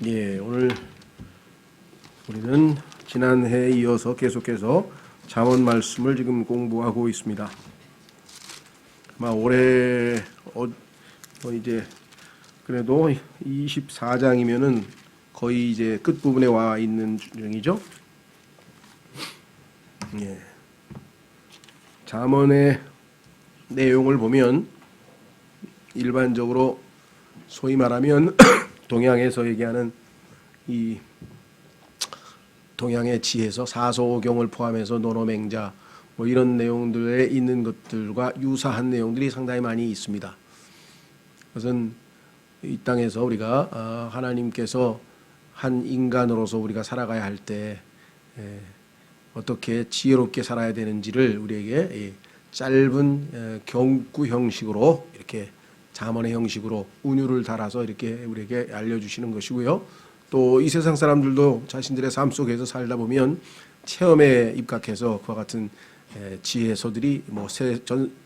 예, 오늘 우리는 지난해에 이어서 계속해서 잠언 말씀을 지금 공부하고 있습니다. 아마 올해 이제 그래도 24장이면은 거의 이제 끝 부분에 와 있는 중이죠. 예. 잠언의 내용을 보면 일반적으로 소위 말하면 동양에서 얘기하는 이 동양의 지에서 사소경을 포함해서 노노맹자 뭐 이런 내용들에 있는 것들과 유사한 내용들이 상당히 많이 있습니다. 그것은 이 땅에서 우리가 하나님께서 한 인간으로서 우리가 살아가야 할 때 어떻게 지혜롭게 살아야 되는지를 우리에게 짧은 경구 형식으로 이렇게 잠언의 형식으로 운율을 달아서 이렇게 우리에게 알려주시는 것이고요. 또 이 세상 사람들도 자신들의 삶 속에서 살다 보면 체험에 입각해서 그와 같은 지혜서들이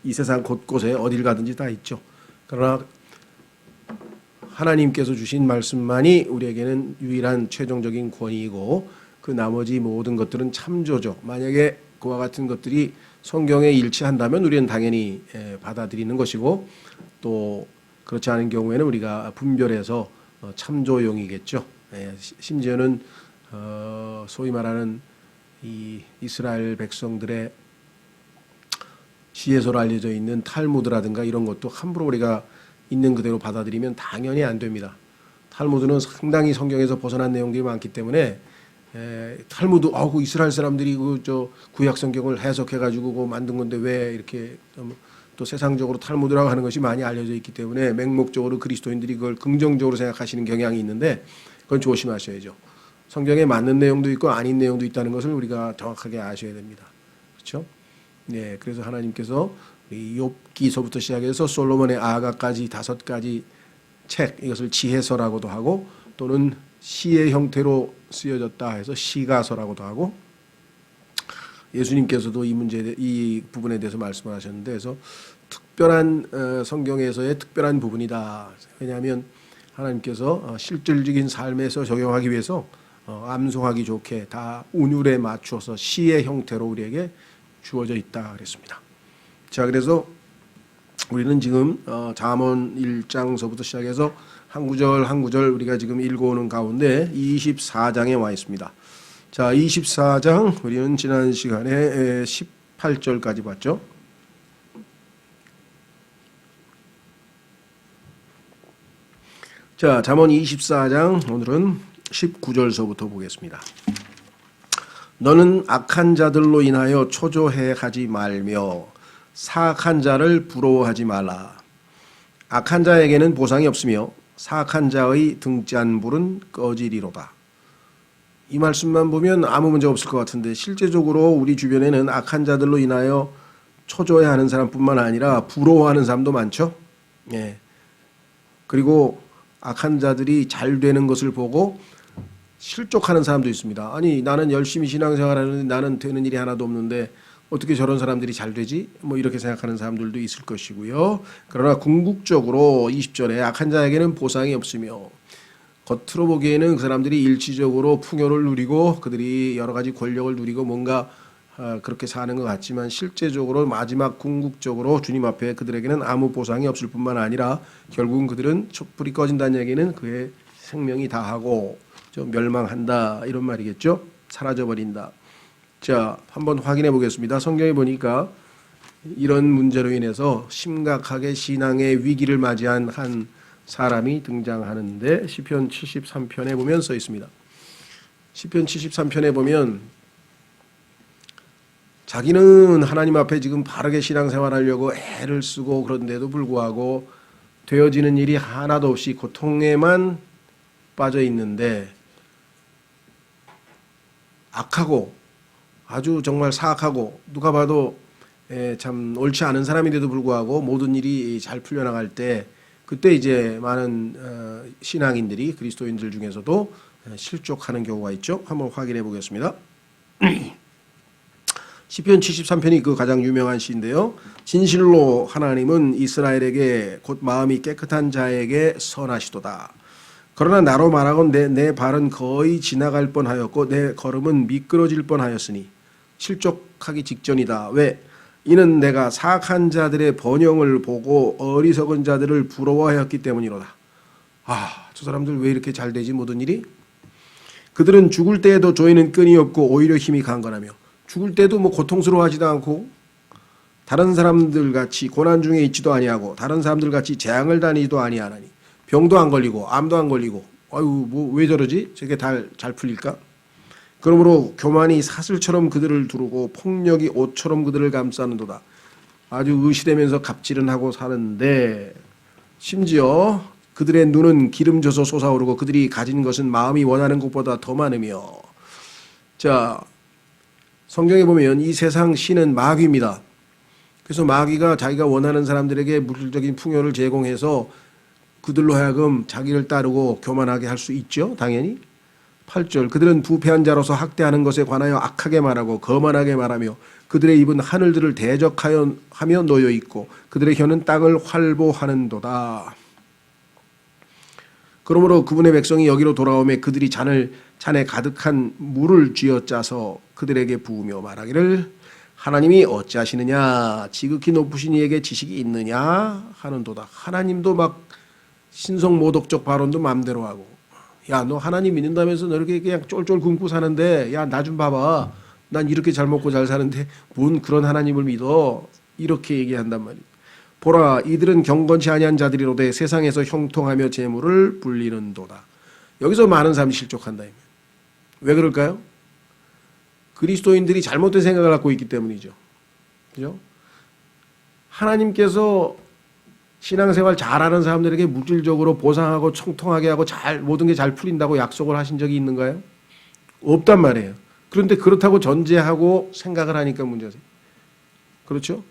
이 세상 곳곳에 어딜 가든지 다 있죠. 그러나 하나님께서 주신 말씀만이 우리에게는 유일한 최종적인 권위이고 그 나머지 모든 것들은 참조죠. 만약에 그와 같은 것들이 성경에 일치한다면 우리는 당연히 받아들이는 것이고 또 그렇지 않은 경우에는 우리가 분별해서 참조용이겠죠. 심지어는 소위 말하는 이 이스라엘 백성들의 지혜서로 알려져 있는 탈무드라든가 이런 것도 함부로 우리가 있는 그대로 받아들이면 당연히 안 됩니다. 탈무드는 상당히 성경에서 벗어난 내용들이 많기 때문에 탈무드 그 이스라엘 사람들이 구약 성경을 해석해 가지고 만든 건데 왜 이렇게 또 세상적으로 탈무드라고 하는 것이 많이 알려져 있기 때문에 맹목적으로 그리스도인들이 그걸 긍정적으로 생각하시는 경향이 있는데 그건 조심하셔야죠. 성경에 맞는 내용도 있고 아닌 내용도 있다는 것을 우리가 정확하게 아셔야 됩니다. 그렇죠? 네, 그래서 하나님께서 욥기서부터 시작해서 솔로몬의 아가까지 5가지 책, 이것을 지혜서라고도 하고 또는 시의 형태로 쓰여졌다 해서 시가서라고도 하고 예수님께서도 이 부분에 대해서 말씀을 하셨는데 그래서 특별한 성경에서의 특별한 부분이다. 왜냐하면 하나님께서 실질적인 삶에서 적용하기 위해서 암송하기 좋게 다 운율에 맞추어서 시의 형태로 우리에게 주어져 있다 그랬습니다. 자, 그래서 우리는 지금 잠언 1장서부터 시작해서 한 구절 한 구절 우리가 지금 읽어오는 가운데 24장에 와 있습니다. 자, 24장 우리는 지난 시간에 18절까지 봤죠. 자, 잠언 24장 오늘은 19절서부터 보겠습니다. 너는 악한 자들로 인하여 초조해 하지 말며 사악한 자를 부러워하지 말라. 악한 자에게는 보상이 없으며 사악한 자의 등잔 불은 꺼지리로다. 이 말씀만 보면 아무 문제 없을 것 같은데 실제적으로 우리 주변에는 악한 자들로 인하여 초조해하는 사람뿐만 아니라 부러워하는 사람도 많죠. 예. 그리고 악한 자들이 잘 되는 것을 보고 실족하는 사람도 있습니다. 아니 나는 열심히 신앙생활하는데 나는 되는 일이 하나도 없는데 어떻게 저런 사람들이 잘 되지? 뭐 이렇게 생각하는 사람들도 있을 것이고요. 그러나 궁극적으로 20절에 악한 자에게는 보상이 없으며 겉으로 보기에는 그 사람들이 일시적으로 풍요를 누리고 그들이 여러 가지 권력을 누리고 뭔가 그렇게 사는 것 같지만 실제적으로 마지막 궁극적으로 주님 앞에 그들에게는 아무 보상이 없을 뿐만 아니라 결국은 그들은 촛불이 꺼진다는 얘기는 그의 생명이 다하고 멸망한다 이런 말이겠죠. 사라져버린다. 자, 한번 확인해 보겠습니다. 성경에 보니까 이런 문제로 인해서 심각하게 신앙의 위기를 맞이한 한 사람이 등장하는데 시편 73편에 보면 써 있습니다. 시편 73편에 보면 자기는 하나님 앞에 지금 바르게 신앙생활하려고 애를 쓰고 그런데도 불구하고 되어지는 일이 하나도 없이 고통에만 빠져 있는데 악하고 아주 정말 사악하고 누가 봐도 참 옳지 않은 사람인데도 불구하고 모든 일이 잘 풀려나갈 때 그때 이제 많은 신앙인들이 그리스도인들 중에서도 실족하는 경우가 있죠. 한번 확인해 보겠습니다. 시편 73편이 그 가장 유명한 시인데요. 진실로 하나님은 이스라엘에게 곧 마음이 깨끗한 자에게 선하시도다. 그러나 나로 말하건 내 발은 거의 지나갈 뻔하였고 내 걸음은 미끄러질 뻔하였으니 실족하기 직전이다. 왜? 이는 내가 사악한 자들의 번영을 보고 어리석은 자들을 부러워하였기 때문이로다. 저 사람들 왜 이렇게 잘 되지 모든 일이? 그들은 죽을 때에도 조이는 끈이 없고 오히려 힘이 강건하며 죽을 때도 뭐 고통스러워하지도 않고 다른 사람들 같이 고난 중에 있지도 아니하고 다른 사람들 같이 재앙을 다니지도 아니하나니 병도 안 걸리고 암도 안 걸리고 뭐 왜 저러지? 저게 잘 풀릴까? 그러므로 교만이 사슬처럼 그들을 두르고 폭력이 옷처럼 그들을 감싸는도다. 아주 의시되면서 갑질은 하고 사는데 심지어 그들의 눈은 기름져서 솟아오르고 그들이 가진 것은 마음이 원하는 것보다 더 많으며. 자, 성경에 보면 이 세상 신은 마귀입니다. 그래서 마귀가 자기가 원하는 사람들에게 물질적인 풍요를 제공해서 그들로 하여금 자기를 따르고 교만하게 할 수 있죠. 당연히. 8절 그들은 부패한 자로서 학대하는 것에 관하여 악하게 말하고 거만하게 말하며 그들의 입은 하늘들을 대적하여 놓여 있고 그들의 혀는 땅을 활보하는도다. 그러므로 그분의 백성이 여기로 돌아오매 그들이 잔에 가득한 물을 쥐어짜서 그들에게 부으며 말하기를 하나님이 어찌하시느냐 지극히 높으신 이에게 지식이 있느냐 하는도다. 하나님도 막 신성모독적 발언도 마음대로 하고 야, 너 하나님 믿는다면서 너 이렇게 그냥 쫄쫄 굶고 사는데 야, 나 좀 봐봐. 난 이렇게 잘 먹고 잘 사는데 뭔 그런 하나님을 믿어. 이렇게 얘기한단 말이야. 보라, 이들은 경건치 아니한 자들이로되 세상에서 형통하며 재물을 불리는도다. 여기서 많은 사람이 실족한다. 왜 그럴까요? 그리스도인들이 잘못된 생각을 갖고 있기 때문이죠. 그죠? 하나님께서 신앙생활 잘하는 사람들에게 물질적으로 보상하고 청통하게 하고 모든 게 잘 풀린다고 약속을 하신 적이 있는가요? 없단 말이에요. 그런데 그렇다고 전제하고 생각을 하니까 문제죠. 그렇죠?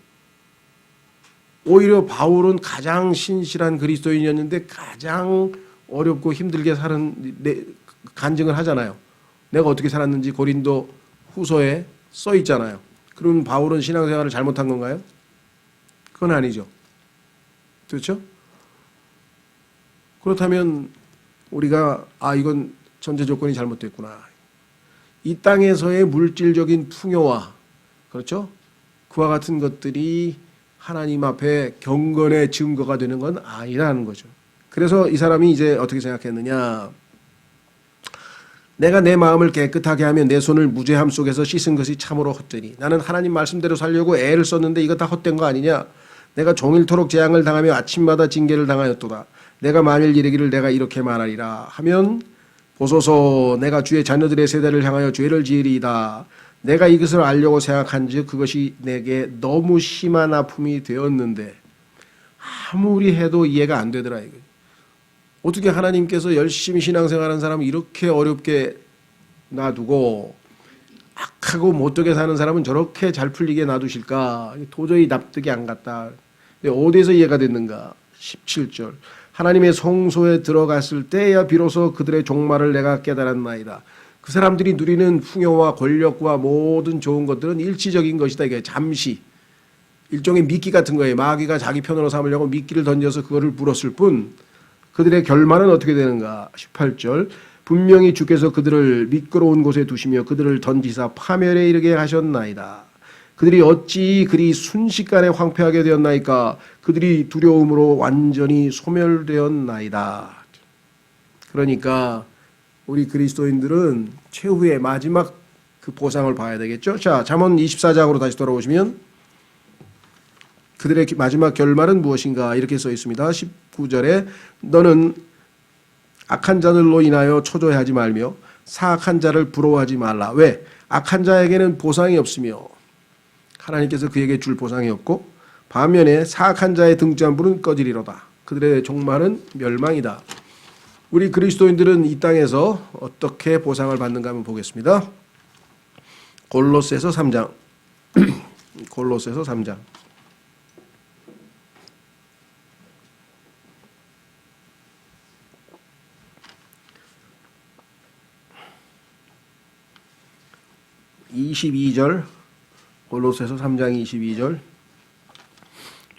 오히려 바울은 가장 신실한 그리스도인이었는데 가장 어렵고 힘들게 사는 간증을 하잖아요. 내가 어떻게 살았는지 고린도 후서에 써 있잖아요. 그럼 바울은 신앙생활을 잘못한 건가요? 그건 아니죠. 그렇죠? 그렇다면 우리가 이건 전제 조건이 잘못됐구나. 이 땅에서의 물질적인 풍요와 그렇죠? 그와 같은 것들이 하나님 앞에 경건의 증거가 되는 건 아니라는 거죠. 그래서 이 사람이 이제 어떻게 생각했느냐? 내가 내 마음을 깨끗하게 하면 내 손을 무죄함 속에서 씻은 것이 참으로 헛되니 나는 하나님 말씀대로 살려고 애를 썼는데 이거 다 헛된 거 아니냐? 내가 종일토록 재앙을 당하며 아침마다 징계를 당하였도다. 내가 만일 이르기를 내가 이렇게 말하리라 하면 보소서 내가 주의 자녀들의 세대를 향하여 죄를 지으리이다. 내가 이것을 알려고 생각한즉 그것이 내게 너무 심한 아픔이 되었는데 아무리 해도 이해가 안 되더라 이거. 어떻게 하나님께서 열심히 신앙생활하는 사람을 이렇게 어렵게 놔두고 악하고 못되게 사는 사람은 저렇게 잘 풀리게 놔두실까? 도저히 납득이 안 갔다. 어디에서 이해가 됐는가? 17절 하나님의 성소에 들어갔을 때야 비로소 그들의 종말을 내가 깨달았나이다. 그 사람들이 누리는 풍요와 권력과 모든 좋은 것들은 일시적인 것이다. 이게 잠시 일종의 미끼 같은 거예요. 마귀가 자기 편으로 삼으려고 미끼를 던져서 그거를 불었을 뿐 그들의 결말은 어떻게 되는가? 18절 분명히 주께서 그들을 미끄러운 곳에 두시며 그들을 던지사 파멸에 이르게 하셨나이다. 그들이 어찌 그리 순식간에 황폐하게 되었나이까? 그들이 두려움으로 완전히 소멸되었나이다. 그러니까 우리 그리스도인들은 최후의 마지막 그 보상을 봐야 되겠죠. 자, 잠언 24장으로 다시 돌아오시면 그들의 마지막 결말은 무엇인가? 이렇게 써 있습니다. 19절에 너는 악한 자들로 인하여 초조해하지 말며 사악한 자를 부러워하지 말라. 왜? 악한 자에게는 보상이 없으며 하나님께서 그에게 줄 보상이 없고 반면에 사악한 자의 등잔불은 꺼지리로다. 그들의 종말은 멸망이다. 우리 그리스도인들은 이 땅에서 어떻게 보상을 받는가 한번 보겠습니다. 골로새서 3장 골로새서 3장 22절 골로새서 3장 22절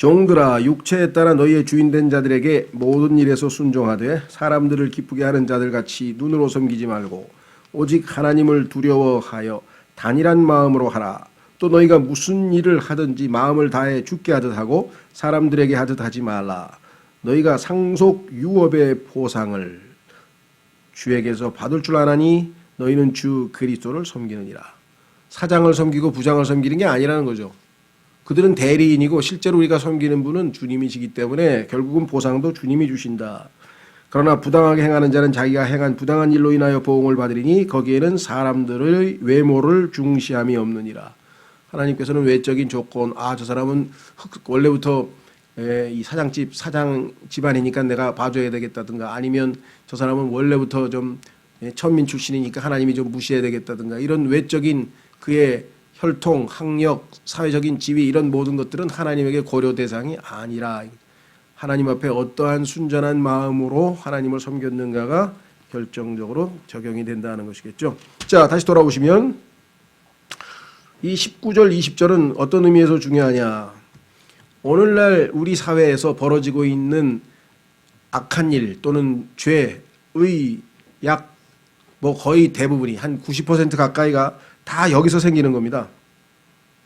종들아 육체에 따라 너희의 주인된 자들에게 모든 일에서 순종하되 사람들을 기쁘게 하는 자들같이 눈으로 섬기지 말고 오직 하나님을 두려워하여 단일한 마음으로 하라. 또 너희가 무슨 일을 하든지 마음을 다해 주께 하듯 하고 사람들에게 하듯 하지 말라. 너희가 상속 유업의 보상을 주에게서 받을 줄 아나니 너희는 주 그리스도를 섬기느니라. 사장을 섬기고 부장을 섬기는 게 아니라는 거죠. 그들은 대리인이고 실제로 우리가 섬기는 분은 주님이시기 때문에 결국은 보상도 주님이 주신다. 그러나 부당하게 행하는 자는 자기가 행한 부당한 일로 인하여 보응을 받으리니 거기에는 사람들의 외모를 중시함이 없느니라. 하나님께서는 외적인 조건, 저 사람은 원래부터 이 사장 집안이니까 내가 봐줘야 되겠다든가, 아니면 저 사람은 원래부터 좀 천민 출신이니까 하나님이 좀 무시해야 되겠다든가, 이런 외적인 그의 혈통, 학력, 사회적인 지위, 이런 모든 것들은 하나님에게 고려 대상이 아니라 하나님 앞에 어떠한 순전한 마음으로 하나님을 섬겼는가가 결정적으로 적용이 된다는 것이겠죠. 자, 다시 돌아오시면 이 19절, 20절은 어떤 의미에서 중요하냐. 오늘날 우리 사회에서 벌어지고 있는 악한 일 또는 죄의 약 거의 대부분이 한 90% 가까이가 다 여기서 생기는 겁니다.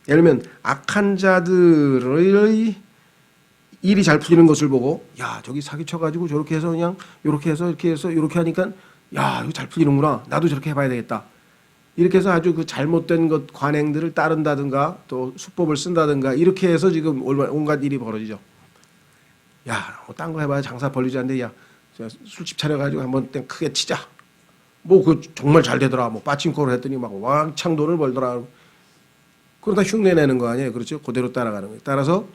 예를 들면 악한 자들의 일이 잘 풀리는 것을 보고, 야, 저기 사기쳐가지고 저렇게 해서 그냥 이렇게 해서 이렇게 해서 이렇게 하니까, 야, 이거 잘 풀리는구나, 나도 저렇게 해봐야 되겠다, 이렇게 해서 아주 그 잘못된 것 관행들을 따른다든가 또 수법을 쓴다든가 이렇게 해서 지금 온갖 일이 벌어지죠. 야, 딴 거 해봐야 장사 벌리지 않는데, 야, 술집 차려가지고 한번 크게 치자. 그 정말 잘 되더라. 빠칭코를 했더니 막 왕창 돈을 벌더라. 그러다 흉내 내는 거 아니에요. 그렇죠? 그대로 따라가는 거예요. 따라서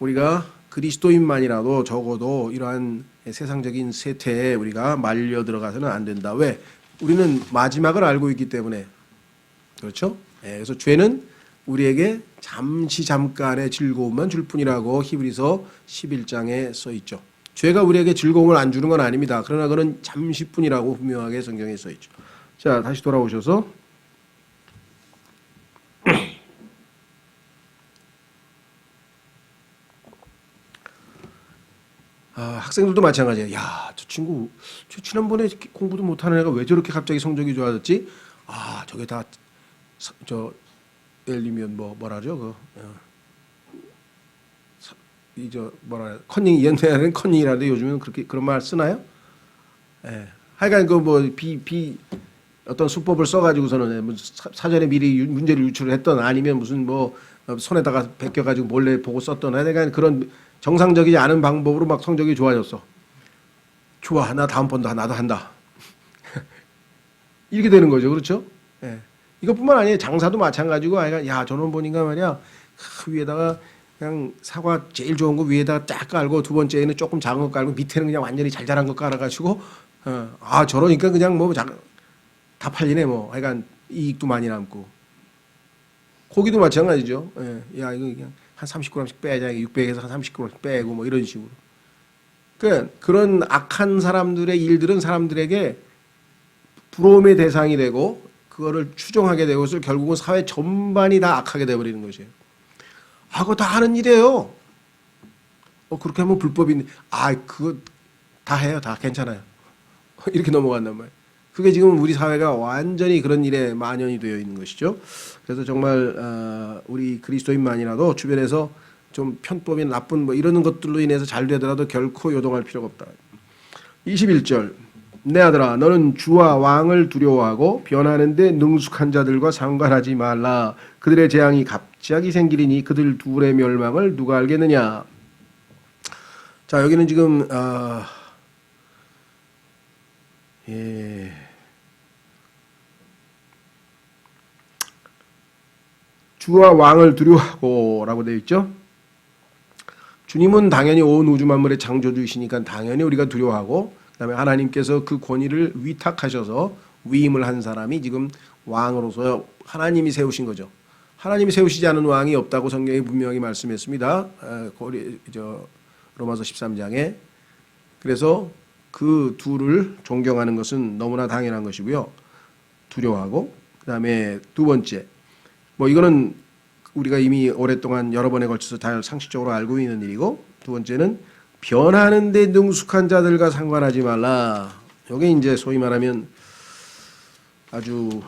우리가 그리스도인만이라도 적어도 이러한 세상적인 세태에 우리가 말려 들어가서는 안 된다. 왜? 우리는 마지막을 알고 있기 때문에. 그렇죠? 그래서 죄는 우리에게 잠깐의 즐거움만 줄 뿐이라고 히브리서 11장에 써 있죠. 죄가 우리에게 즐거움을 안 주는 건 아닙니다. 그러나 그는 잠시뿐이라고 분명하게 성경에 써 있죠. 자, 다시 돌아오셔서 학생들도 마찬가지예요. 야, 저 친구 지난번에 공부도 못하는 애가 왜 저렇게 갑자기 성적이 좋아졌지? 저게 다 예를 들면 뭐라죠? 컨닝, 옛날에는 컨닝이라는데 요즘은 그런 말 쓰나요? 하여간 어떤 수법을 써가지고서는 사전에 미리 문제를 유출을 했던, 아니면 무슨 손에다가 베껴가지고 몰래 보고 썼던, 하여간 그런 정상적이지 않은 방법으로 막 성적이 좋아졌어. 좋아, 나 다음번도 나도 한다. 이렇게 되는 거죠. 그렇죠? 이것뿐만 아니에요. 장사도 마찬가지고, 야, 저놈 보니까 말이야, 위에다가 그냥 사과 제일 좋은 거 위에다가 딱 깔고, 두 번째에는 조금 작은 거 깔고, 밑에는 그냥 완전히 잘 자란 거 깔아가지고, 저러니까 그냥 다 팔리네. 하여간 이익도 많이 남고. 고기도 마찬가지죠. 야, 이거 그냥 한 30g씩 빼자. 600에서 한 30g씩 빼고 이런 식으로. 그러니까 그런 악한 사람들의 일들은 사람들에게 부러움의 대상이 되고, 그거를 추종하게 되고, 결국은 사회 전반이 다 악하게 되어버리는 것이에요. 그거 다 하는 일이에요. 그렇게 하면 불법인데, 그거 다 해요. 다 괜찮아요. 이렇게 넘어간단 말이에요. 그게 지금 우리 사회가 완전히 그런 일에 만연이 되어 있는 것이죠. 그래서 정말 우리 그리스도인만이라도 주변에서 좀 편법이 나쁜 이러는 것들로 인해서 잘 되더라도 결코 요동할 필요가 없다. 21절, 내 아들아 너는 주와 왕을 두려워하고 변하는데 능숙한 자들과 상관하지 말라. 그들의 재앙이 갑자기 생기리니 그들 둘의 멸망을 누가 알겠느냐. 자, 여기는 지금 주와 왕을 두려워하고 라고 되어 있죠. 주님은 당연히 온 우주 만물의 창조주이시니까 당연히 우리가 두려워하고, 그 다음에 하나님께서 그 권위를 위탁하셔서 위임을 한 사람이 지금 왕으로서 하나님이 세우신 거죠. 하나님이 세우시지 않은 왕이 없다고 성경이 분명히 말씀했습니다. 로마서 13장에. 그래서 그 둘을 존경하는 것은 너무나 당연한 것이고요. 두려워하고, 그 다음에 두 번째, 이거는 우리가 이미 오랫동안 여러 번에 걸쳐서 잘 상식적으로 알고 있는 일이고, 두 번째는 변하는 데 능숙한 자들과 상관하지 말라. 이게 이제 소위 말하면 아주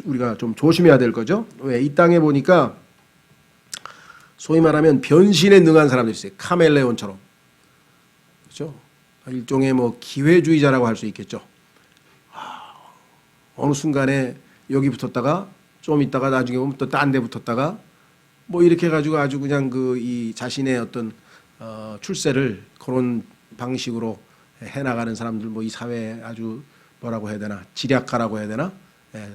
우리가 좀 조심해야 될 거죠. 왜? 이 땅에 보니까 소위 말하면 변신에 능한 사람들이 있어요. 카멜레온처럼. 그렇죠? 일종의 뭐 기회주의자라고 할 수 있겠죠. 어느 순간에 여기 붙었다가 좀 있다가 나중에 보면 또 딴 데 붙었다가 뭐 이렇게 해가지고 아주 그냥 그 이 자신의 어떤 출세를 그런 방식으로 해나가는 사람들, 뭐 이 사회에 아주 뭐라고 해야 되나, 지략가라고 해야 되나, 예.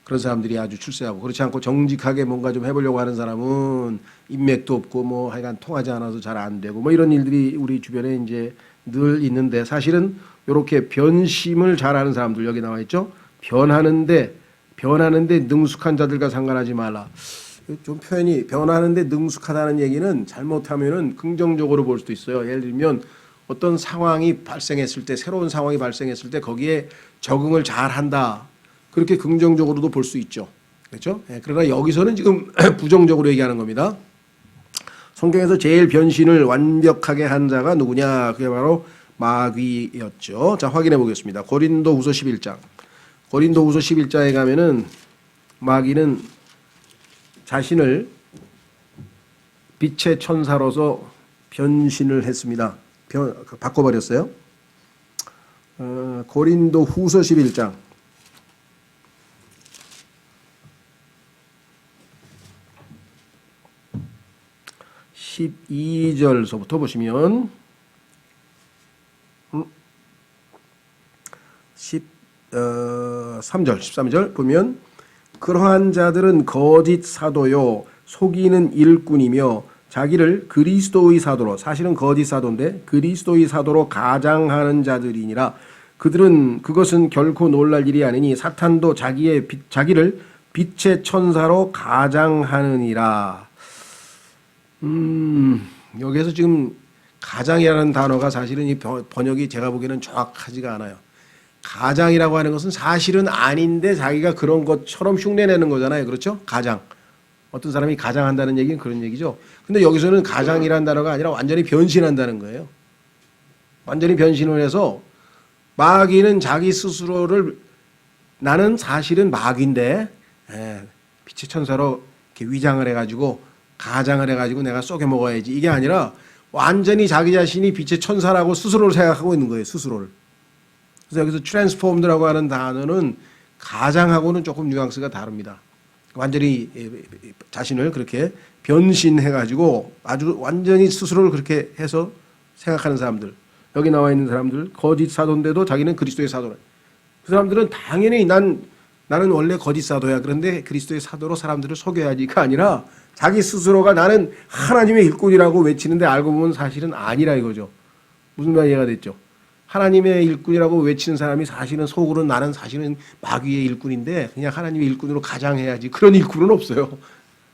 그런 사람들이 아주 출세하고, 그렇지 않고 정직하게 뭔가 좀 해보려고 하는 사람은 인맥도 없고 뭐 하여간 통하지 않아서 잘 안 되고 뭐 이런 일들이 우리 주변에 이제 늘 있는데, 사실은 이렇게 변심을 잘하는 사람들, 여기 나와 있죠. 변하는데 능숙한 자들과 상관하지 말라. 좀 표현이, 변하는데 능숙하다는 얘기는 잘못하면은 긍정적으로 볼 수도 있어요. 예를 들면 어떤 상황이 발생했을 때, 새로운 상황이 발생했을 때 거기에 적응을 잘한다, 그렇게 긍정적으로도 볼 수 있죠. 그렇죠? 예, 그러나 여기서는 지금 부정적으로 얘기하는 겁니다. 성경에서 제일 변신을 완벽하게 한 자가 누구냐? 그게 바로 마귀였죠. 자, 확인해 보겠습니다. 고린도후서 11장. 고린도후서 11장에 가면은 마귀는 자신을 빛의 천사로서 변신을 했습니다. 바꿔버렸어요. 고린도후서 11장 12절서부터 보시면 13절 보면, 그러한 자들은 거짓 사도요 속이는 일꾼이며 자기를 그리스도의 사도로, 사실은 거짓 사도인데 그리스도의 사도로 가장하는 자들이니라. 그것은 결코 놀랄 일이 아니니 사탄도 자기를 빛의 천사로 가장하느니라. 여기에서 지금 가장이라는 단어가 사실은 이 번역이 제가 보기에는 정확하지가 않아요. 가장이라고 하는 것은 사실은 아닌데 자기가 그런 것처럼 흉내내는 거잖아요. 그렇죠? 가장. 어떤 사람이 가장한다는 얘기는 그런 얘기죠. 근데 여기서는 가장이라는 단어가 아니라 완전히 변신한다는 거예요. 완전히 변신을 해서 마귀는 자기 스스로를, 나는 사실은 마귀인데 빛의 천사로 이렇게 위장을 해가지고 가장을 해가지고 내가 쏘게 먹어야지, 이게 아니라 완전히 자기 자신이 빛의 천사라고 스스로를 생각하고 있는 거예요. 스스로를. 그래서 여기서 트랜스포음드라고 하는 단어는 가장하고는 조금 뉘앙스가 다릅니다. 완전히 자신을 그렇게 변신해가지고 아주 완전히 스스로를 그렇게 해서 생각하는 사람들, 여기 나와 있는 사람들, 거짓 사도인데도 자기는 그리스도의 사도래. 그 사람들은 당연히 나는 원래 거짓 사도야, 그런데 그리스도의 사도로 사람들을 속여야지가 아니라 자기 스스로가 나는 하나님의 일꾼이라고 외치는데 알고 보면 사실은 아니라 이거죠. 무슨 말 이해가 됐죠? 하나님의 일꾼이라고 외치는 사람이 사실은 속으로는 나는 사실은 마귀의 일꾼인데 그냥 하나님의 일꾼으로 가장해야지, 그런 일꾼은 없어요.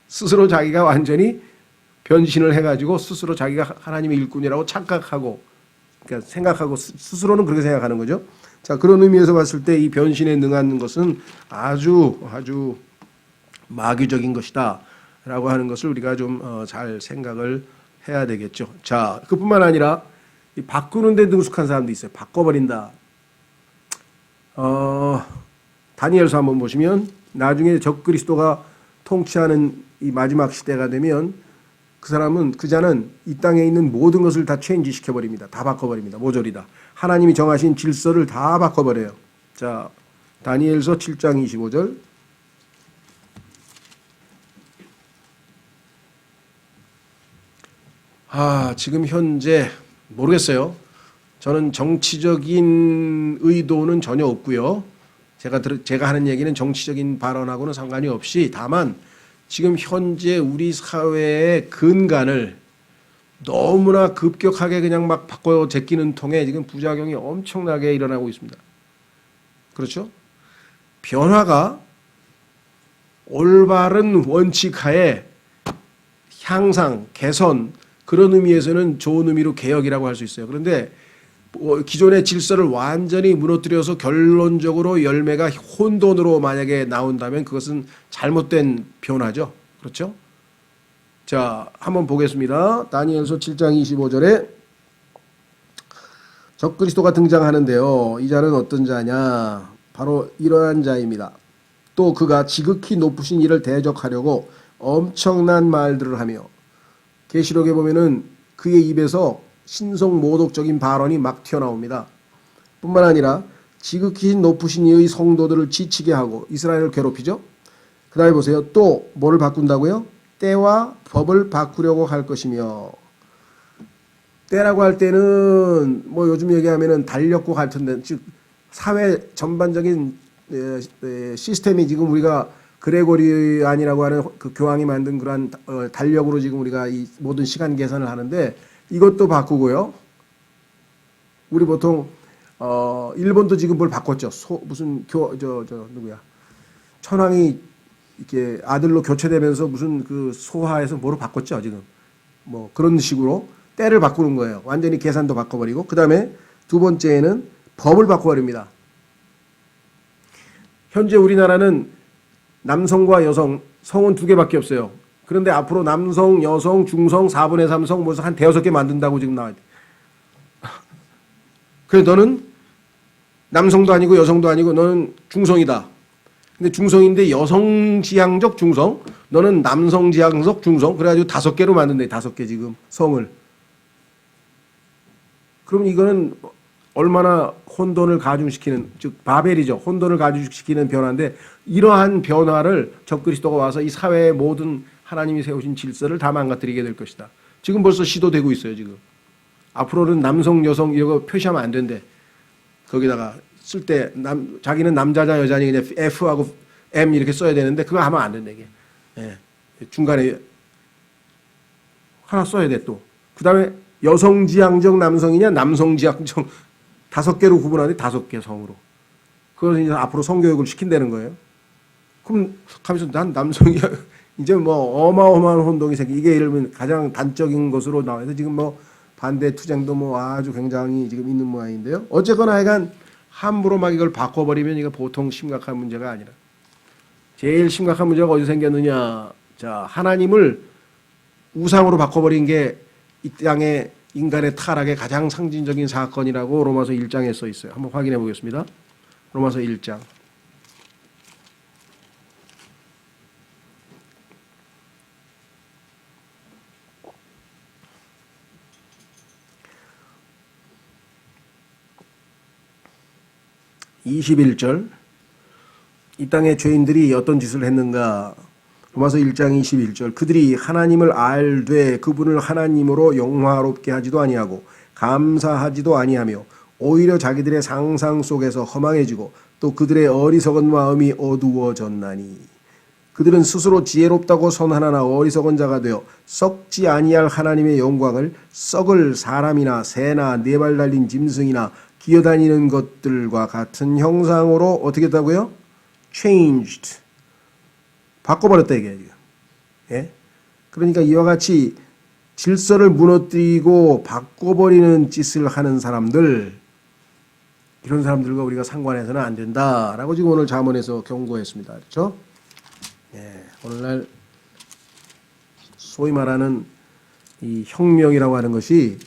스스로 자기가 완전히 변신을 해가지고 스스로 자기가 하나님의 일꾼이라고 착각하고, 그러니까 생각하고, 스스로는 그렇게 생각하는 거죠. 자, 그런 의미에서 봤을 때 이 변신에 능한 것은 아주 마귀적인 것이다 라고 하는 것을 우리가 좀 잘 생각을 해야 되겠죠. 자, 그뿐만 아니라 이 바꾸는 데 능숙한 사람도 있어요. 바꿔버린다. 다니엘서 한번 보시면 나중에 적그리스도가 통치하는 이 마지막 시대가 되면 그 자는 이 땅에 있는 모든 것을 다 체인지 시켜버립니다. 다 바꿔버립니다. 모조리다. 하나님이 정하신 질서를 다 바꿔버려요. 자, 다니엘서 7장 25절. 지금 현재 모르겠어요. 저는 정치적인 의도는 전혀 없고요. 제가 하는 얘기는 정치적인 발언하고는 상관이 없이, 다만 지금 현재 우리 사회의 근간을 너무나 급격하게 그냥 막 바꿔 제끼는 통에 지금 부작용이 엄청나게 일어나고 있습니다. 그렇죠? 변화가 올바른 원칙하에 향상, 개선, 그런 의미에서는 좋은 의미로 개혁이라고 할 수 있어요. 그런데 기존의 질서를 완전히 무너뜨려서 결론적으로 열매가 혼돈으로 만약에 나온다면 그것은 잘못된 변화죠. 그렇죠? 자, 한번 보겠습니다. 다니엘서 7장 25절에 적그리스도가 등장하는데요. 이 자는 어떤 자냐? 바로 이러한 자입니다. 또 그가 지극히 높으신 이를 대적하려고 엄청난 말들을 하며, 계시록에 보면은 그의 입에서 신성 모독적인 발언이 막 튀어나옵니다. 뿐만 아니라 지극히 높으신 이의 성도들을 지치게 하고 이스라엘을 괴롭히죠. 그 다음에 보세요. 또 뭐를 바꾼다고요? 때와 법을 바꾸려고 할 것이며, 때라고 할 때는 뭐 요즘 얘기하면은 달력고 같은데, 즉 사회 전반적인 시스템이 지금 우리가 그레고리안이라고 하는 그 교황이 만든 그러한 달력으로 지금 우리가 이 모든 시간 계산을 하는데, 이것도 바꾸고요. 우리 보통 일본도 지금 뭘 바꿨죠. 무슨 누구야? 천황이 이렇게 아들로 교체되면서 무슨 그 소하에서 뭐로 바꿨죠, 지금. 뭐 그런 식으로 때를 바꾸는 거예요. 완전히 계산도 바꿔버리고. 그 다음에 두 번째는 법을 바꿔버립니다. 현재 우리나라는 남성과 여성, 성은 두 개밖에 없어요. 그런데 앞으로 남성, 여성, 중성, 4분의 3성, 뭐 한 대여섯 개 만든다고 지금 나와야 돼. 그래, 너는 남성도 아니고 여성도 아니고 너는 중성이다. 근데 중성인데 여성지향적 중성, 너는 남성지향적 중성, 그래가지고 5개로 만든대, 5개 지금 성을. 그럼 이거는 얼마나 혼돈을 가중시키는, 즉 바벨이죠. 혼돈을 가중시키는 변화인데, 이러한 변화를 적그리스도가 와서 이 사회의 모든 하나님이 세우신 질서를 다 망가뜨리게 될 것이다. 지금 벌써 시도되고 있어요. 지금 앞으로는 남성, 여성 이거 표시하면 안 된대. 거기다가 쓸 때 자기는 남자자 여자니 그냥 F하고 M 이렇게 써야 되는데 그거 하면 안 된다 이게. 예. 중간에 하나 써야 돼 또. 그 다음에 여성지향적 남성이냐 남성지향적 5개로 구분하는데 5개 성으로. 그걸 이제 앞으로 성교육을 시킨다는 거예요. 그럼 가면서 난 남성이야. 이제 뭐 어마어마한 혼동이 생기. 이게 예를 들면 가장 단적인 것으로 나와서 지금 뭐 반대 투쟁도 뭐 아주 굉장히 지금 있는 모양인데요. 어쨌거나 하여간 함부로 막 이걸 바꿔버리면 이거 보통 심각한 문제가 아니라, 제일 심각한 문제가 어디서 생겼느냐. 자, 하나님을 우상으로 바꿔버린 게 이 땅의 인간의 타락의 가장 상징적인 사건이라고 로마서 1장에 써 있어요. 한번 확인해 보겠습니다. 로마서 1장. (21절) 이 땅의 죄인들이 어떤 짓을 했는가. 로마서 1장 21절. 그들이 하나님을 알되 그분을 하나님으로 영화롭게 하지도 아니하고 감사하지도 아니하며 오히려 자기들의 상상 속에서 허망해지고 또 그들의 어리석은 마음이 어두워졌나니, 그들은 스스로 지혜롭다고 선하나 어리석은 자가 되어 썩지 아니할 하나님의 영광을 썩을 사람이나 새나 네 발 달린 짐승이나 기어다니는 것들과 같은 형상으로 어떻게 했다고요? changed. 바꿔버렸다 이게. 예? 그러니까 이와 같이 질서를 무너뜨리고 바꿔버리는 짓을 하는 사람들, 이런 사람들과 우리가 상관해서는 안 된다라고 지금 오늘 잠언에서 경고했습니다. 그렇죠? 예, 오늘날 소위 말하는 이 혁명이라고 하는 것이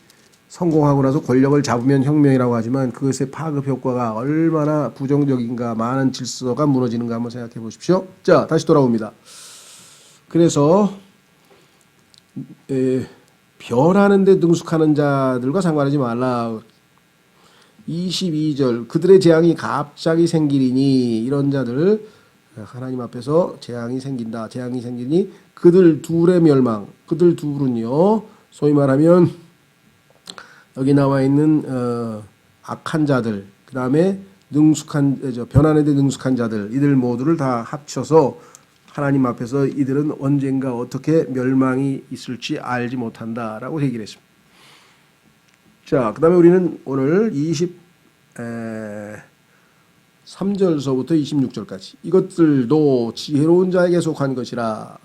성공하고 나서 권력을 잡으면 혁명이라고 하지만 그것의 파급 효과가 얼마나 부정적인가, 많은 질서가 무너지는가 한번 생각해 보십시오. 자, 다시 돌아옵니다. 그래서 변하는 데 능숙하는 자들과 상관하지 말라. 22절. 그들의 재앙이 갑자기 생기리니, 이런 자들 하나님 앞에서 재앙이 생긴다. 재앙이 생기니 그들 둘의 멸망. 그들 둘은요, 소위 말하면 여기 나와 있는 악한 자들, 그 다음에 변하는 데 능숙한 자들, 이들 모두를 다 합쳐서 하나님 앞에서 이들은 언젠가 어떻게 멸망이 있을지 알지 못한다라고 얘기를 했습니다. 자, 그 다음에 우리는 오늘 23절서부터 26절까지 이것들도 지혜로운 자에게 속한 것이라.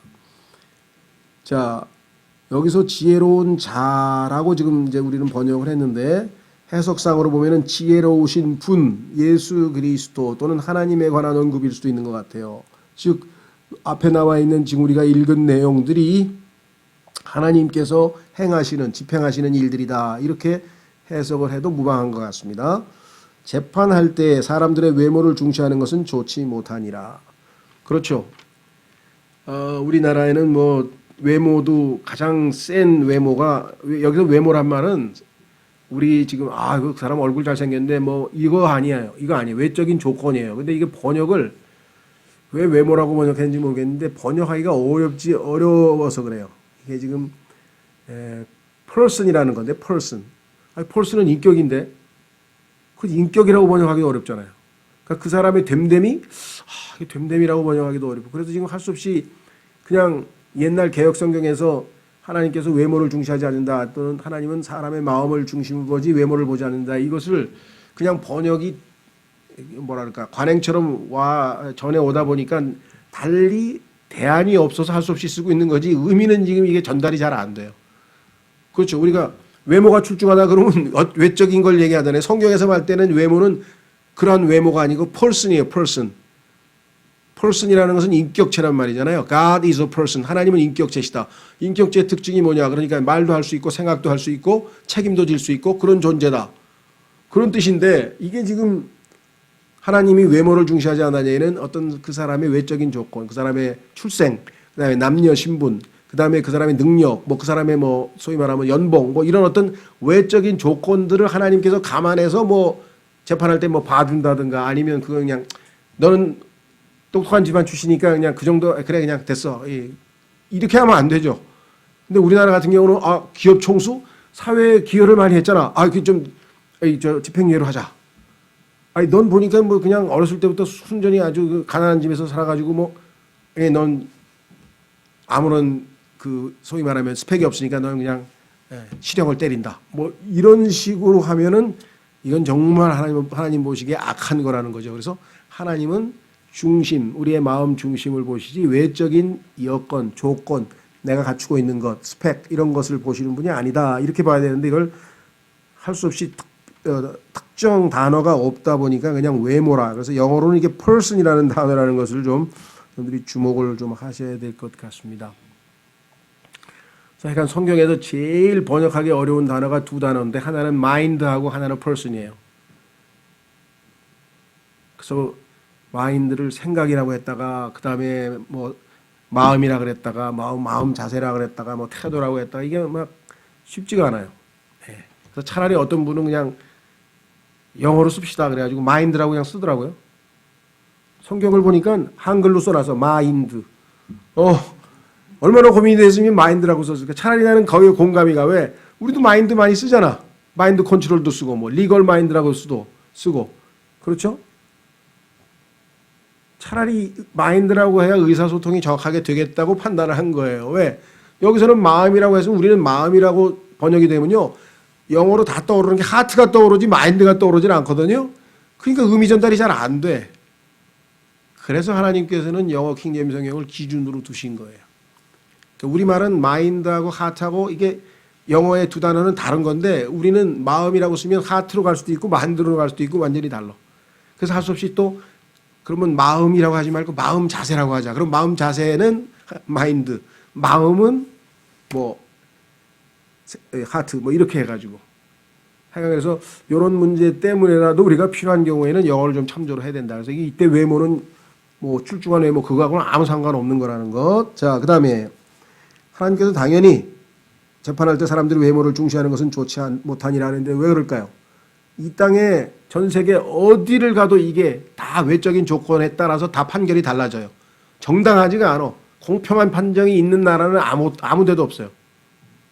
자, 여기서 지혜로운 자라고 지금 이제 우리는 번역을 했는데, 해석상으로 보면은 지혜로우신 분, 예수 그리스도 또는 하나님에 관한 언급일 수도 있는 것 같아요. 즉 앞에 나와 있는 지금 우리가 읽은 내용들이 하나님께서 행하시는, 집행하시는 일들이다. 이렇게 해석을 해도 무방한 것 같습니다. 재판할 때 사람들의 외모를 중시하는 것은 좋지 못하니라. 그렇죠. 우리나라에는 뭐 외모도 가장 센 외모가, 여기서 외모란 말은 우리 지금 그 사람 얼굴 잘생겼는데 뭐 이거 아니에요. 이거 아니에요. 외적인 조건이에요. 근데 이게 번역을 왜 외모라고 번역했는지 모르겠는데 번역하기가 어려워서 그래요. 이게 지금 person이라는 건데 person. person은 인격인데 그 인격이라고 번역하기 어렵잖아요. 그러니까 그 사람의 됨됨이 됨됨이라고 번역하기도 어렵고 그래서 지금 할 수 없이 그냥 옛날 개혁 성경에서 하나님께서 외모를 중시하지 않는다 또는 하나님은 사람의 마음을 중심으로 보지 외모를 보지 않는다 이것을 그냥 번역이 뭐랄까 관행처럼 전해 오다 보니까 달리 대안이 없어서 할 수 없이 쓰고 있는 거지 의미는 지금 이게 전달이 잘 안 돼요. 그렇죠. 우리가 외모가 출중하다 그러면 외적인 걸 얘기하잖아요. 성경에서 말 때는 외모는 그러한 외모가 아니고 person이에요. person. person이라는 것은 인격체란 말이잖아요. God is a person. 하나님은 인격체시다. 인격체의 특징이 뭐냐? 그러니까 말도 할 수 있고 생각도 할 수 있고 책임도 질 수 있고 그런 존재다. 그런 뜻인데 이게 지금 하나님이 외모를 중시하지 않느냐는 어떤 그 사람의 외적인 조건, 그 사람의 출생, 그다음에 남녀 신분, 그다음에 그 사람의 능력, 뭐 그 사람의 뭐 소위 말하면 연봉, 뭐 이런 어떤 외적인 조건들을 하나님께서 감안해서 뭐 재판할 때 뭐 봐준다든가 아니면 그거 그냥 너는 똑똑한 집안 출신이니까 그냥 그 정도 그래 그냥 됐어 이렇게 하면 안 되죠. 근데 우리나라 같은 경우는 기업 총수 사회에 기여를 많이 했잖아. 저 집행유예로 하자. 넌 보니까 뭐 그냥 어렸을 때부터 순전히 아주 가난한 집에서 살아가지고 넌 아무런 그 소위 말하면 스펙이 없으니까 넌 그냥 실형을 때린다. 뭐 이런 식으로 하면은 이건 정말 하나님 보시기에 악한 거라는 거죠. 그래서 하나님은 중심, 우리의 마음 중심을 보시지 외적인 여건, 조건, 내가 갖추고 있는 것, 스펙 이런 것을 보시는 분이 아니다. 이렇게 봐야 되는데 이걸 할 수 없이 특정 단어가 없다 보니까 그냥 외모라. 그래서 영어로는 이게 person이라는 단어라는 것을 좀 여러분들이 주목을 좀 하셔야 될 것 같습니다. 그러니까 성경에서 제일 번역하기 어려운 단어가 두 단어인데 하나는 mind하고 하나는 person이에요. 그래서 마인드를 생각이라고 했다가 그 다음에 뭐 마음이라 그랬다가 마음 자세라 그랬다가 뭐 태도라고 했다가 이게 막 쉽지가 않아요. 그래서 차라리 어떤 분은 그냥 영어로 씁시다 그래가지고 마인드라고 그냥 쓰더라고요. 성경을 보니까 한글로 써놔서 마인드. 얼마나 고민이 됐으면 마인드라고 썼을까. 차라리 나는 거기에 공감이 가. 왜? 우리도 마인드 많이 쓰잖아. 마인드 컨트롤도 쓰고 뭐 리걸 마인드라고 쓰고 그렇죠? 차라리 마인드라고 해야 의사소통이 정확하게 되겠다고 판단을 한 거예요. 왜? 여기서는 마음이라고 해서 우리는 마음이라고 번역이 되면요. 영어로 다 떠오르는 게 하트가 떠오르지 마인드가 떠오르질 않거든요. 그러니까 의미 전달이 잘 안 돼. 그래서 하나님께서는 영어 킹제임스 성경을 기준으로 두신 거예요. 그러니까 우리말은 마인드하고 하트하고 이게 영어의 두 단어는 다른 건데 우리는 마음이라고 쓰면 하트로 갈 수도 있고 마인드로 갈 수도 있고 완전히 달라. 그래서 할 수 없이 또 그러면 마음이라고 하지 말고 마음 자세라고 하자. 그럼 마음 자세는 마인드, 마음은 뭐 하트 뭐 이렇게 해가지고. 그래서 이런 문제 때문에라도 우리가 필요한 경우에는 영어를 좀 참조를 해야 된다. 그래서 이때 외모는 뭐 출중한 외모 그거하고는 아무 상관없는 거라는 것. 자, 그 다음에 하나님께서 당연히 재판할 때 사람들이 외모를 중시하는 것은 좋지 못하니라는데 왜 그럴까요? 이 땅에 전 세계 어디를 가도 이게 다 외적인 조건에 따라서 다 판결이 달라져요. 정당하지가 않아. 공평한 판정이 있는 나라는 아무 데도 없어요.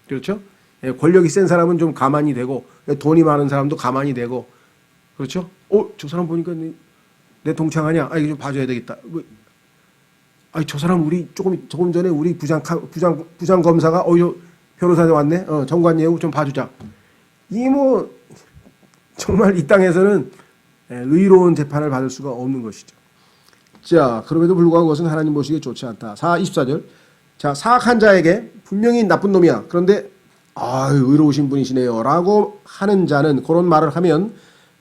그렇죠? 권력이 센 사람은 좀 가만히 되고 돈이 많은 사람도 가만히 되고 그렇죠? 저 사람 보니까 내 동창하냐? 이거 좀 봐줘야 되겠다. 저 사람 우리 조금 전에 우리 부장 검사가 변호사님 왔네. 정관 예우 좀 봐주자. 이 뭐 정말 이 땅에서는 의로운 재판을 받을 수가 없는 것이죠. 자, 그럼에도 불구하고 그것은 하나님 보시기에 좋지 않다. 24절. 자, 사악한 자에게 분명히 나쁜 놈이야. 그런데 의로우신 분이시네요 라고 하는 자는, 그런 말을 하면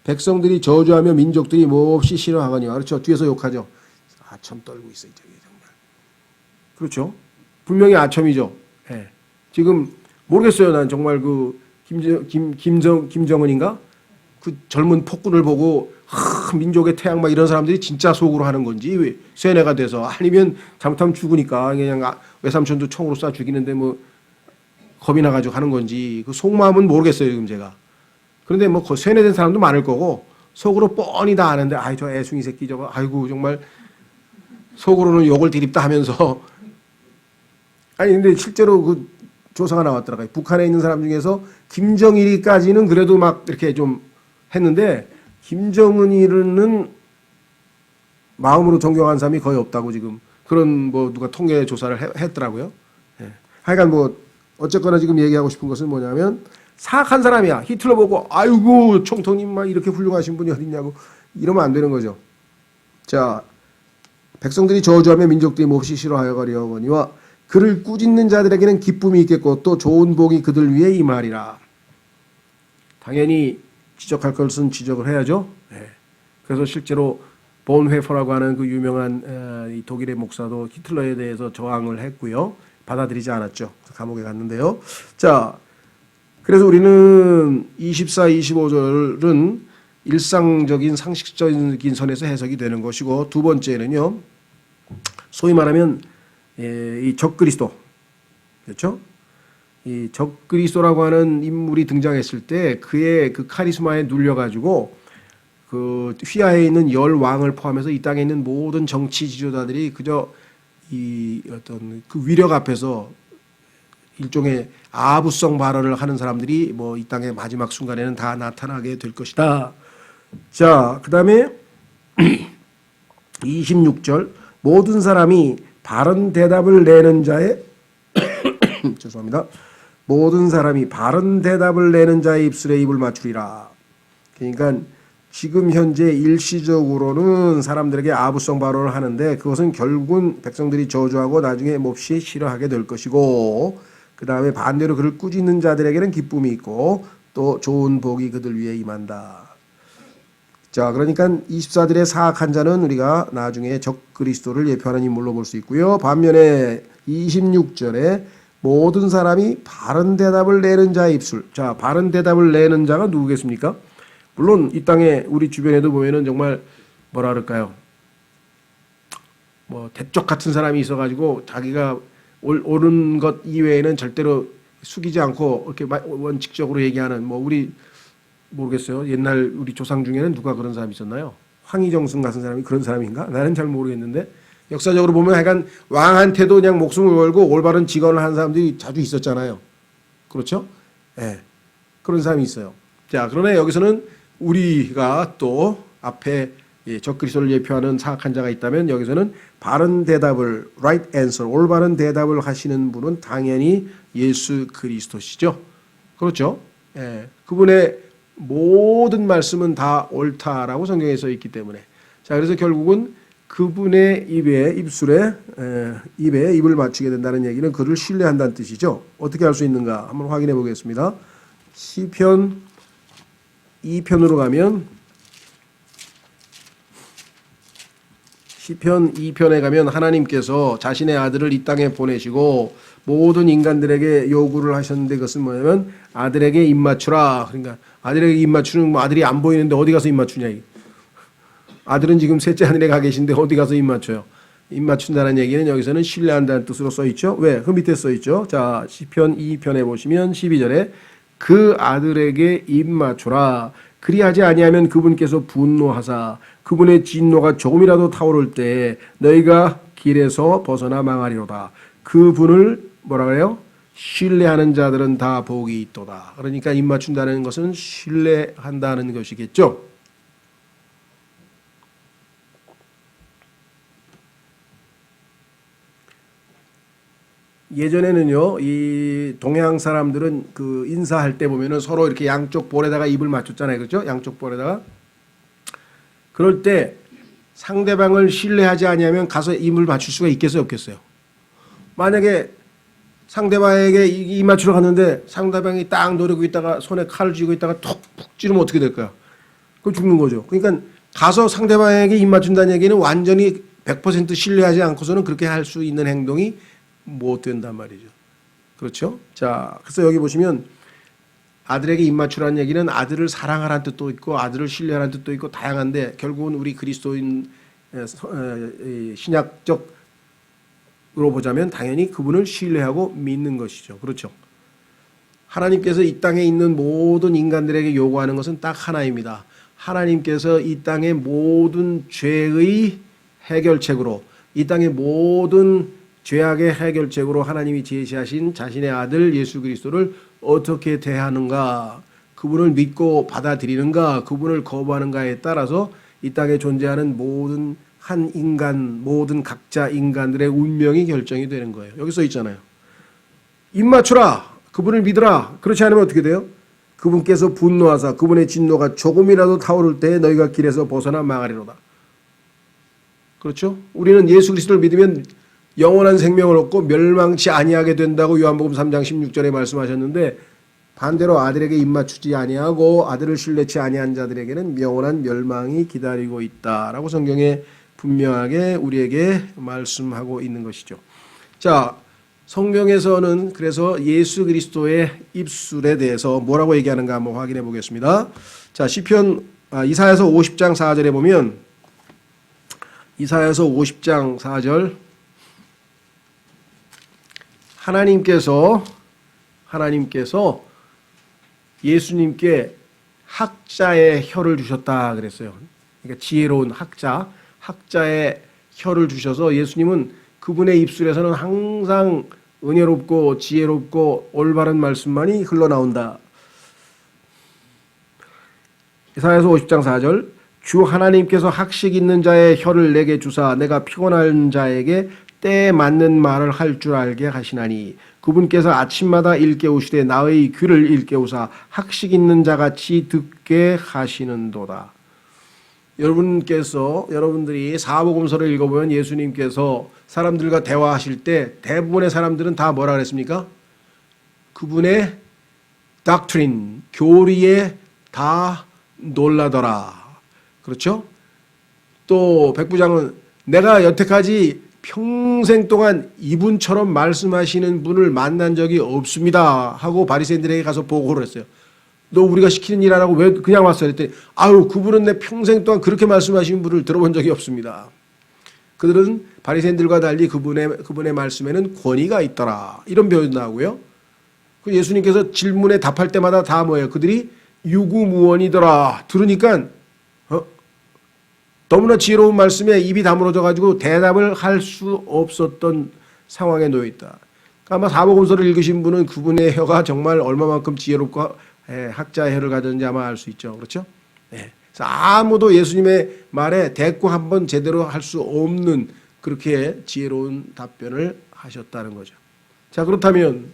백성들이 저주하며 민족들이 몹시 싫어하거니와. 그렇죠. 뒤에서 욕하죠. 아첨 떨고 있어 저기 정말. 그렇죠. 분명히 아첨이죠. 예. 지금 모르겠어요. 난 정말 그 김정은인가? 그 젊은 폭군을 보고 민족의 태양 막 이런 사람들이 진짜 속으로 하는 건지, 왜 세뇌가 돼서, 아니면 잘못하면 죽으니까 그냥 외삼촌도 총으로 쏴 죽이는데 뭐 겁이 나가지고 하는 건지, 그 속마음은 모르겠어요 지금 제가. 그런데 뭐 세뇌된 사람도 많을 거고 속으로 뻔히 다 아는데, 저 애숭이 새끼 저거, 아이고 정말 속으로는 욕을 디립다 하면서. 아니 근데 실제로 그 조사가 나왔더라고요. 북한에 있는 사람 중에서 김정일이까지는 그래도 막 이렇게 좀 했는데, 김정은이는 마음으로 존경하는 사람이 거의 없다고 지금 그런 뭐 누가 통계 조사를 했더라고요. 예. 하여간 뭐 어쨌거나 지금 얘기하고 싶은 것은 뭐냐면, 사악한 사람이야. 히틀러 보고 아이고 총통님 막 이렇게 훌륭하신 분이 어딨냐고 이러면 안 되는 거죠. 자, 백성들이 저주하며 민족들이 몹시 싫어하여거니와 그를 꾸짖는 자들에게는 기쁨이 있겠고 또 좋은 복이 그들 위에 임하리라. 당연히 지적할 것은 지적을 해야죠. 네. 그래서 실제로 본회퍼라고 하는 그 유명한 이 독일의 목사도 히틀러에 대해서 저항을 했고요. 받아들이지 않았죠. 감옥에 갔는데요. 자, 그래서 우리는 24, 25절은 일상적인 상식적인 선에서 해석이 되는 것이고, 두 번째는요, 소위 말하면 이 적그리스도, 그렇죠? 이 적그리스도라고 하는 인물이 등장했을 때 그의 그 카리스마에 눌려가지고 그 휘하에 있는 열 왕을 포함해서 이 땅에 있는 모든 정치 지도자들이 그저 이 어떤 그 위력 앞에서 일종의 아부성 발언을 하는 사람들이 뭐 이 땅의 마지막 순간에는 다 나타나게 될 것이다. 자, 그 다음에 26절, 모든 사람이 바른 대답을 내는 자의 죄송합니다. 모든 사람이 바른 대답을 내는 자의 입술에 입을 맞추리라. 그러니까 지금 현재 일시적으로는 사람들에게 아부성 발언을 하는데 그것은 결국은 백성들이 저주하고 나중에 몹시 싫어하게 될 것이고, 그 다음에 반대로 그를 꾸짖는 자들에게는 기쁨이 있고 또 좋은 복이 그들 위에 임한다. 자, 그러니까 24들의 사악한 자는 우리가 나중에 적그리스도를 예표하는 인물로 볼 수 있고요. 반면에 26절에 모든 사람이 바른 대답을 내는 자의 입술. 자, 바른 대답을 내는 자가 누구겠습니까? 물론 이 땅에 우리 주변에도 보면은 정말 뭐라 그럴까요? 뭐 대쪽 같은 사람이 있어가지고 자기가 옳은 것 이외에는 절대로 숙이지 않고 이렇게 원칙적으로 얘기하는, 뭐 우리 모르겠어요. 옛날 우리 조상 중에는 누가 그런 사람이 있었나요? 황희정승 같은 사람이 그런 사람인가? 나는 잘 모르겠는데 역사적으로 보면 하여간 왕한테도 그냥 목숨을 걸고 올바른 직언을 한 사람들이 자주 있었잖아요. 그렇죠? 예. 네. 그런 사람이 있어요. 자, 그러나 여기서는 우리가 또 앞에 적그리스도를 예표하는 사악한 자가 있다면, 여기서는 바른 대답을, right answer, 올바른 대답을 하시는 분은 당연히 예수 그리스도시죠. 그렇죠? 예. 그분의 모든 말씀은 다 옳다라고 성경에 써 있기 때문에. 자, 그래서 결국은 그분의 입술에 입에 입을 맞추게 된다는 얘기는 그를 신뢰한다는 뜻이죠. 어떻게 할 수 있는가 한번 확인해 보겠습니다. 시편 2편으로 가면, 시편 2편에 가면 하나님께서 자신의 아들을 이 땅에 보내시고 모든 인간들에게 요구를 하셨는데, 그것은 뭐냐면 아들에게 입 맞추라. 그러니까 아들에게 입 맞추는, 뭐 아들이 안 보이는데 어디 가서 입 맞추냐. 아들은 지금 셋째 하늘에 가 계신데 어디 가서 입 맞춰요. 입 맞춘다는 얘기는 여기서는 신뢰한다는 뜻으로 써 있죠. 왜? 그 밑에 써 있죠. 자, 시편 2편에 보시면 12절에 그 아들에게 입 맞추라. 그리하지 아니하면 그분께서 분노하사 그분의 진노가 조금이라도 타오를 때 너희가 길에서 벗어나 망하리로다. 그분을 뭐라 그래요? 신뢰하는 자들은 다 복이 있도다. 그러니까 입 맞춘다는 것은 신뢰한다는 것이겠죠. 예전에는요, 이 동양 사람들은 그 인사할 때 보면은 서로 이렇게 양쪽 볼에다가 입을 맞췄잖아요. 그렇죠? 양쪽 볼에다가. 그럴 때 상대방을 신뢰하지 아니하면 가서 입을 맞출 수가 있겠어요, 없겠어요? 만약에 상대방에게 입 맞추러 갔는데 상대방이 딱 노리고 있다가 손에 칼을 쥐고 있다가 툭 찌르면 어떻게 될까요? 그럼 죽는 거죠. 그러니까 가서 상대방에게 입 맞춘다는 얘기는 완전히 100% 신뢰하지 않고서는 그렇게 할 수 있는 행동이 못 된단 말이죠. 그렇죠? 자, 그래서 여기 보시면 아들에게 입 맞추라는 얘기는 아들을 사랑하라는 뜻도 있고 아들을 신뢰하라는 뜻도 있고 다양한데 결국은 우리 그리스도인 신약적으로 보자면 당연히 그분을 신뢰하고 믿는 것이죠. 그렇죠? 하나님께서 이 땅에 있는 모든 인간들에게 요구하는 것은 딱 하나입니다. 하나님께서 이 땅의 모든 죄의 해결책으로 이 땅의 모든 죄악의 해결책으로 하나님이 제시하신 자신의 아들 예수 그리스도를 어떻게 대하는가, 그분을 믿고 받아들이는가, 그분을 거부하는가에 따라서 이 땅에 존재하는 모든 한 인간, 모든 각자 인간들의 운명이 결정이 되는 거예요. 여기 써 있잖아요. 입 맞추라, 그분을 믿으라. 그렇지 않으면 어떻게 돼요? 그분께서 분노하사 그분의 진노가 조금이라도 타오를 때 너희가 길에서 벗어나 망하리로다. 그렇죠? 우리는 예수 그리스도를 믿으면 영원한 생명을 얻고 멸망치 아니하게 된다고 요한복음 3장 16절에 말씀하셨는데 반대로 아들에게 입맞추지 아니하고 아들을 신뢰치 아니한 자들에게는 영원한 멸망이 기다리고 있다라고 성경에 분명하게 우리에게 말씀하고 있는 것이죠. 자, 성경에서는 그래서 예수 그리스도의 입술에 대해서 뭐라고 얘기하는가 한번 확인해 보겠습니다. 자, 시편 이사야서 50장 4절에 보면 이사야서 50장 4절 하나님께서 예수님께 학자의 혀를 주셨다 그랬어요. 그러니까 지혜로운 학자의 혀를 주셔서 예수님은 그분의 입술에서는 항상 은혜롭고 지혜롭고 올바른 말씀만이 흘러나온다. 이사야서 50장 4절 주 하나님께서 학식 있는 자의 혀를 내게 주사 내가 피곤한 자에게 때에 맞는 말을 할 줄 알게 하시나니 그분께서 아침마다 일깨우시되 나의 귀를 일깨우사 학식 있는 자같이 듣게 하시는도다. 여러분들이 사복음서를 읽어보면 예수님께서 사람들과 대화하실 때 대부분의 사람들은 다 뭐라 그랬습니까? 그분의 doctrine, 교리에 다 놀라더라. 그렇죠? 또 백부장은 내가 여태까지 평생 동안 이분처럼 말씀하시는 분을 만난 적이 없습니다 하고 바리새인들에게 가서 보고를 했어요. 너 우리가 시키는 일 하라고 왜 그냥 왔어요? 그랬더니 아유 그분은 내 평생 동안 그렇게 말씀하시는 분을 들어본 적이 없습니다. 그들은 바리새인들과 달리 그분의 말씀에는 권위가 있더라 이런 표현도 나오고요. 예수님께서 질문에 답할 때마다 다 뭐예요? 그들이 유구무원이더라. 들으니까 너무나 지혜로운 말씀에 입이 다물어져 가지고 대답을 할 수 없었던 상황에 놓여 있다. 그러니까 아마 사복음서를 읽으신 분은 그분의 혀가 정말 얼마만큼 지혜롭고 학자의 혀를 가졌는지 아마 알 수 있죠. 그렇죠? 네. 그래서 아무도 예수님의 말에 대꾸 한번 제대로 할 수 없는 그렇게 지혜로운 답변을 하셨다는 거죠. 자, 그렇다면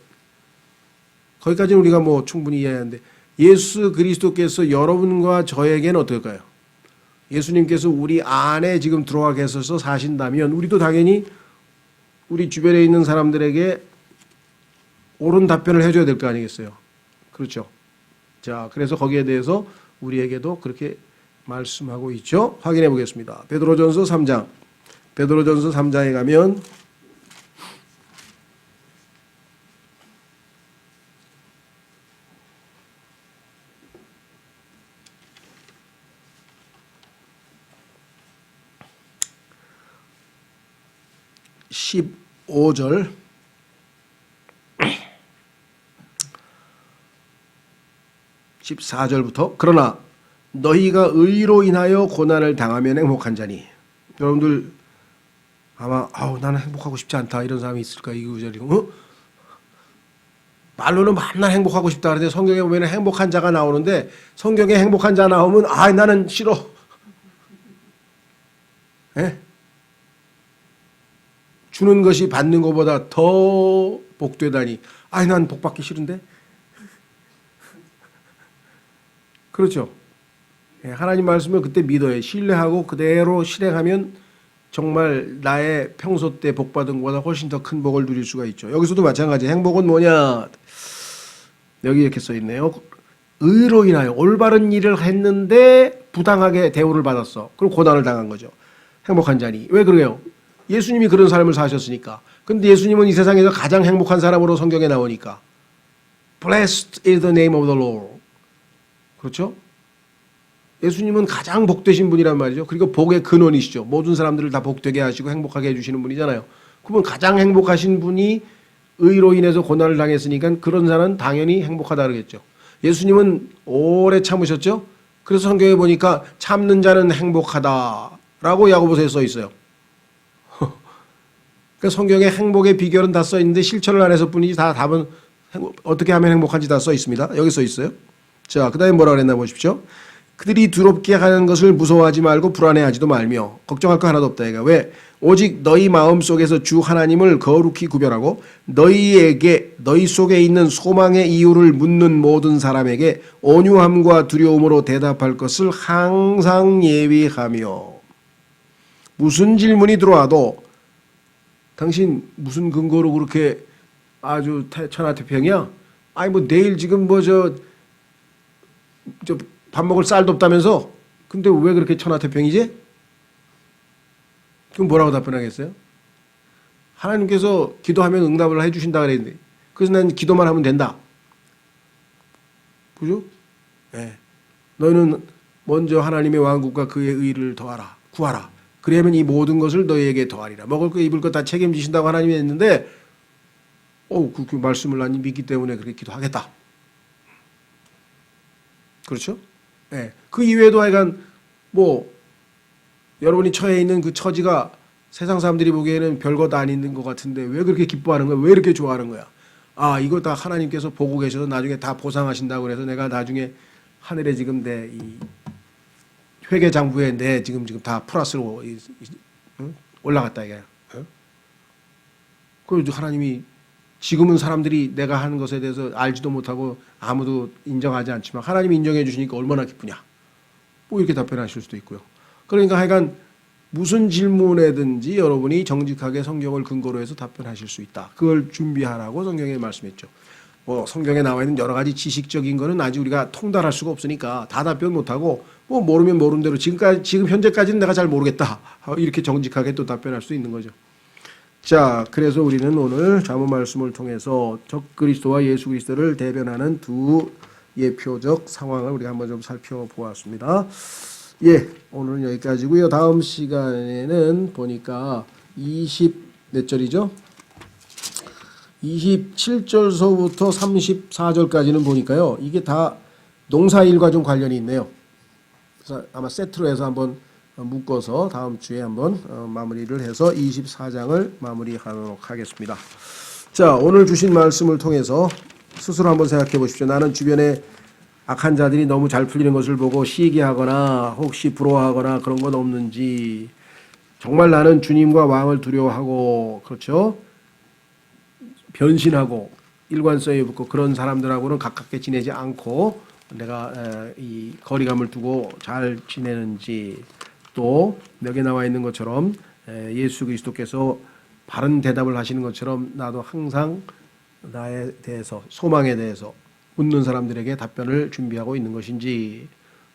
거기까지는 우리가 뭐 충분히 이해하는데 예수 그리스도께서 여러분과 저에게는 어떨까요? 예수님께서 우리 안에 지금 들어와 계셔서 사신다면 우리도 당연히 우리 주변에 있는 사람들에게 옳은 답변을 해줘야 될 거 아니겠어요? 그렇죠? 자, 그래서 거기에 대해서 우리에게도 그렇게 말씀하고 있죠. 확인해 보겠습니다. 베드로전서 3장에 가면 (15절) (14절부터) 그러나 너희가 의로 인하여 고난을 당하면 행복한 자니. 여러분들 아마 나는 행복하고 싶지 않다 이런 사람이 있을까? 이 구절이 말로는 맨날 행복하고 싶다 그러는데 성경에 보면 행복한 자가 나오는데 성경에 행복한 자 나오면 나는 싫어. 예? 주는 것이 받는 것보다 더 복되다니. 난 복받기 싫은데? 그렇죠. 하나님 말씀을 그때 믿어요. 신뢰하고 그대로 실행하면 정말 나의 평소 때 복 받은 것보다 훨씬 더 큰 복을 누릴 수가 있죠. 여기서도 마찬가지. 행복은 뭐냐? 여기 이렇게 써 있네요. 의로 인하여 올바른 일을 했는데 부당하게 대우를 받았어. 그럼 고난을 당한 거죠. 행복한 자니. 왜 그래요? 예수님이 그런 삶을 사셨으니까. 근데 예수님은 이 세상에서 가장 행복한 사람으로 성경에 나오니까. Blessed is the name of the Lord. 그렇죠? 예수님은 가장 복되신 분이란 말이죠. 그리고 복의 근원이시죠. 모든 사람들을 다 복되게 하시고 행복하게 해주시는 분이잖아요. 그러면 가장 행복하신 분이 의로 인해서 고난을 당했으니까 그런 사람은 당연히 행복하다 그러겠죠. 예수님은 오래 참으셨죠. 그래서 성경에 보니까 참는 자는 행복하다라고 야고보서에 써 있어요. 그러니까 성경에 행복의 비결은 다 써 있는데 실천을 안 해서 뿐이지 다 답은 어떻게 하면 행복한지 다 써 있습니다. 여기 써 있어요. 자, 그 다음에 뭐라 그랬나 보십시오. 그들이 두렵게 하는 것을 무서워하지 말고 불안해하지도 말며 걱정할 거 하나도 없다. 왜? 오직 너희 마음속에서 주 하나님을 거룩히 구별하고 너희 속에 있는 소망의 이유를 묻는 모든 사람에게 온유함과 두려움으로 대답할 것을 항상 예비하며. 무슨 질문이 들어와도 당신 무슨 근거로 그렇게 아주 천하태평이야? 아니 뭐 내일 지금 뭐 저 밥 먹을 쌀도 없다면서? 근데 왜 그렇게 천하태평이지? 그럼 뭐라고 답변하겠어요? 하나님께서 기도하면 응답을 해주신다 그랬는데 그래서 난 기도만 하면 된다. 그죠? 네. 너희는 먼저 하나님의 왕국과 그의 의를 더하라. 구하라. 그러면 이 모든 것을 너희에게 더하리라. 먹을 거 입을 거 다 책임지신다고 하나님이 했는데 그 말씀을 난 믿기 때문에 그렇게 기도하겠다. 그렇죠? 네. 그 이외에도 하여간 뭐 여러분이 처해 있는 그 처지가 세상 사람들이 보기에는 별것 아닌 것 같은데 왜 그렇게 기뻐하는 거야? 왜 이렇게 좋아하는 거야? 아, 이거 다 하나님께서 보고 계셔서 나중에 다 보상하신다고 그래서 내가 나중에 하늘에 지금 내 이 회계장부에 내 지금 다 플러스로 올라갔다 이게. 그래서 하나님이 지금은 사람들이 내가 하는 것에 대해서 알지도 못하고 아무도 인정하지 않지만 하나님이 인정해 주시니까 얼마나 기쁘냐. 뭐 이렇게 답변하실 수도 있고요. 그러니까 하여간 무슨 질문에든지 여러분이 정직하게 성경을 근거로 해서 답변하실 수 있다. 그걸 준비하라고 성경에 말씀했죠. 뭐 성경에 나와 있는 여러 가지 지식적인 거는 아직 우리가 통달할 수가 없으니까 다 답변 못하고 뭐 모르면 모르는 대로 지금 현재까지는 내가 잘 모르겠다. 이렇게 정직하게 또 답변할 수 있는 거죠. 자, 그래서 우리는 오늘 잠언 말씀을 통해서 적그리스도와 예수 그리스도를 대변하는 두 예표적 상황을 우리가 한번 좀 살펴보았습니다. 예, 오늘은 여기까지고요. 다음 시간에는 보니까 20몇 절이죠? 27절서부터 34절까지는 보니까요. 이게 다 농사일과 좀 관련이 있네요. 그래서 아마 세트로 해서 한번 묶어서 다음 주에 한번 마무리를 해서 24장을 마무리하도록 하겠습니다. 자, 오늘 주신 말씀을 통해서 스스로 한번 생각해 보십시오. 나는 주변에 악한 자들이 너무 잘 풀리는 것을 보고 시기하거나 혹시 부러워하거나 그런 건 없는지, 정말 나는 주님과 왕을 두려워하고, 그렇죠? 변신하고 일관성이 붙고 그런 사람들하고는 가깝게 지내지 않고 내가 이 거리감을 두고 잘 지내는지, 또 여기 나와 있는 것처럼 예수 그리스도께서 바른 대답을 하시는 것처럼 나도 항상 나에 대해서, 소망에 대해서 묻는 사람들에게 답변을 준비하고 있는 것인지,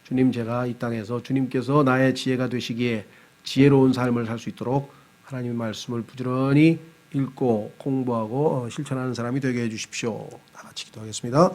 주님, 제가 이 땅에서 주님께서 나의 지혜가 되시기에 지혜로운 삶을 살 수 있도록 하나님의 말씀을 부지런히 읽고 공부하고 실천하는 사람이 되게 해주십시오. 다 같이 기도하겠습니다.